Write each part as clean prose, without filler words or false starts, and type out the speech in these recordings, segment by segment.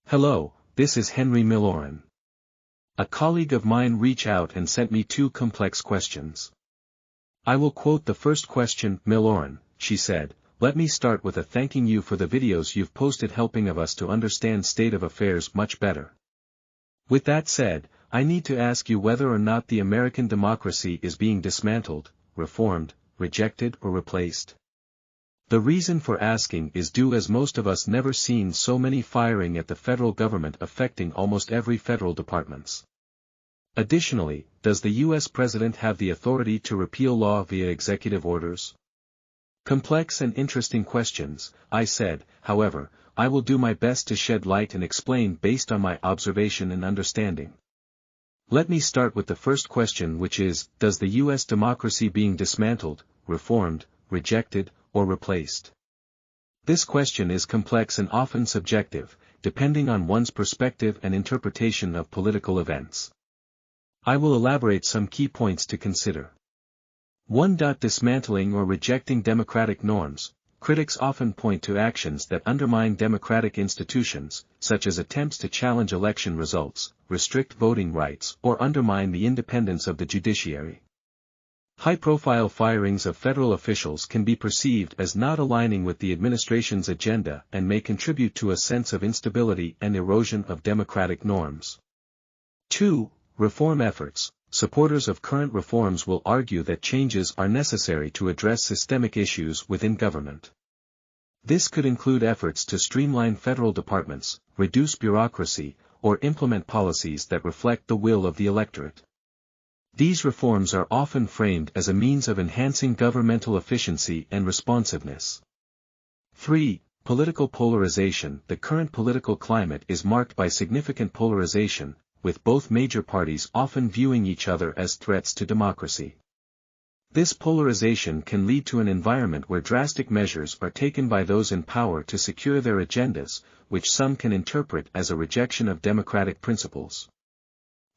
Hello, this is Henry Milloran. A colleague of mine reached out and sent me two complex questions. I will quote the first question. Milloran, she said, let me start with a thanking you for the videos you've posted helping of us to understand state of affairs much better. With that said, I need to ask you whether or not the American democracy is being dismantled, reformed, rejected or replaced. The reason for asking is due as most of us never seen so many firing at the federal government affecting almost every federal departments. Additionally, does the U.S. President have the authority to repeal law via executive orders? Complex and interesting questions, I said, however, I will do my best to shed light and explain based on my observation and understanding. Let me start with the first question, which is, does the U.S. democracy being dismantled, reformed, rejected, or replaced? This question is complex and often subjective, depending on one's perspective and interpretation of political events. I will elaborate some key points to consider. 1. Dismantling or rejecting democratic norms. Critics often point to actions that undermine democratic institutions, such as attempts to challenge election results, restrict voting rights, or undermine the independence of the judiciary. High-profile firings of federal officials can be perceived as not aligning with the administration's agenda and may contribute to a sense of instability and erosion of democratic norms. 2. Reform efforts. Supporters of current reforms will argue that changes are necessary to address systemic issues within government. This could include efforts to streamline federal departments, reduce bureaucracy, or implement policies that reflect the will of the electorate. These reforms are often framed as a means of enhancing governmental efficiency and responsiveness. 3. Political polarization. The current political climate is marked by significant polarization, with both major parties often viewing each other as threats to democracy. This polarization can lead to an environment where drastic measures are taken by those in power to secure their agendas, which some can interpret as a rejection of democratic principles.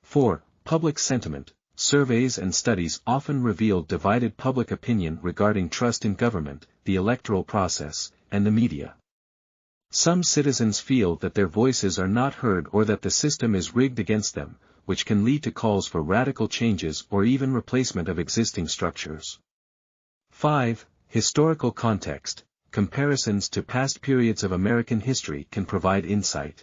4. Public sentiment. Surveys and studies often reveal divided public opinion regarding trust in government, the electoral process, and the media. Some citizens feel that their voices are not heard or that the system is rigged against them, which can lead to calls for radical changes or even replacement of existing structures. 5. Historical context. Comparisons to past periods of American history can provide insight.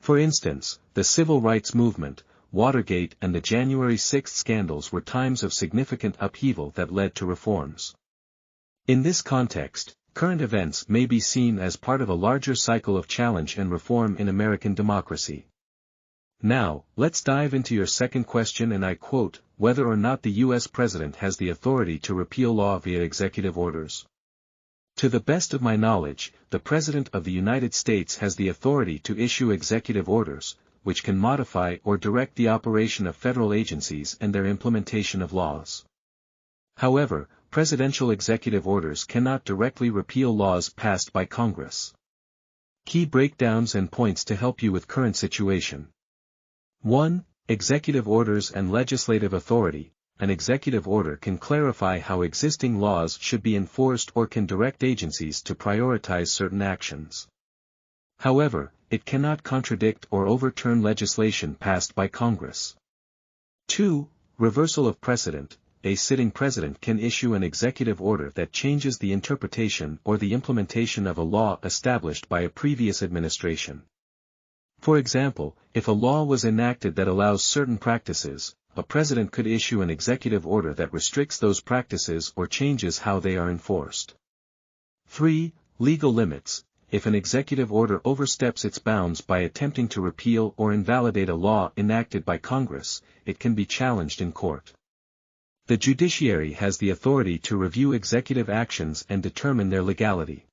For instance, the Civil Rights Movement, Watergate and the January 6 scandals were times of significant upheaval that led to reforms. In this context, current events may be seen as part of a larger cycle of challenge and reform in American democracy. Now, let's dive into your second question, and I quote, whether or not the U.S. President has the authority to repeal law via executive orders. To the best of my knowledge, the President of the United States has the authority to issue executive orders, which can modify or direct the operation of federal agencies and their implementation of laws. However, presidential executive orders cannot directly repeal laws passed by Congress. Key breakdowns and points to help you with current situation. 1. Executive orders and legislative authority. An executive order can clarify how existing laws should be enforced or can direct agencies to prioritize certain actions. However, it cannot contradict or overturn legislation passed by Congress. 2. Reversal of precedent. A sitting president can issue an executive order that changes the interpretation or the implementation of a law established by a previous administration. For example, if a law was enacted that allows certain practices, a president could issue an executive order that restricts those practices or changes how they are enforced. 3. Legal limits. If an executive order oversteps its bounds by attempting to repeal or invalidate a law enacted by Congress, it can be challenged in court. The judiciary has the authority to review executive actions and determine their legality.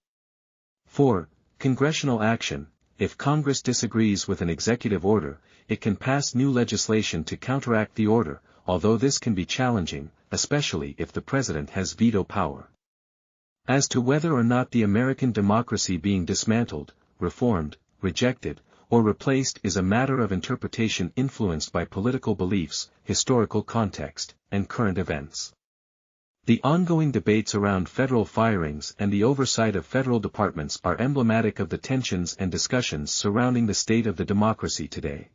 4. Congressional action. If Congress disagrees with an executive order, it can pass new legislation to counteract the order, although this can be challenging, especially if the president has veto power. As to whether or not the American democracy being dismantled, reformed, rejected, or replaced is a matter of interpretation influenced by political beliefs, historical context, and current events. The ongoing debates around federal firings and the oversight of federal departments are emblematic of the tensions and discussions surrounding the state of the democracy today.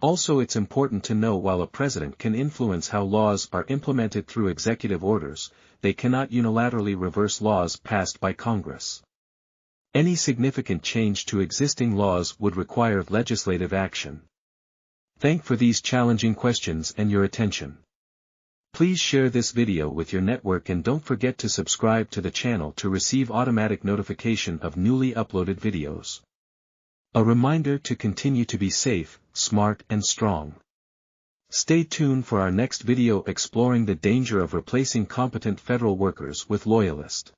Also, it's important to know while a president can influence how laws are implemented through executive orders, they cannot unilaterally reverse laws passed by Congress. Any significant change to existing laws would require legislative action. Thank for these challenging questions and your attention. Please share this video with your network and don't forget to subscribe to the channel to receive automatic notification of newly uploaded videos. A reminder to continue to be safe, smart and strong. Stay tuned for our next video exploring the danger of replacing competent federal workers with loyalists.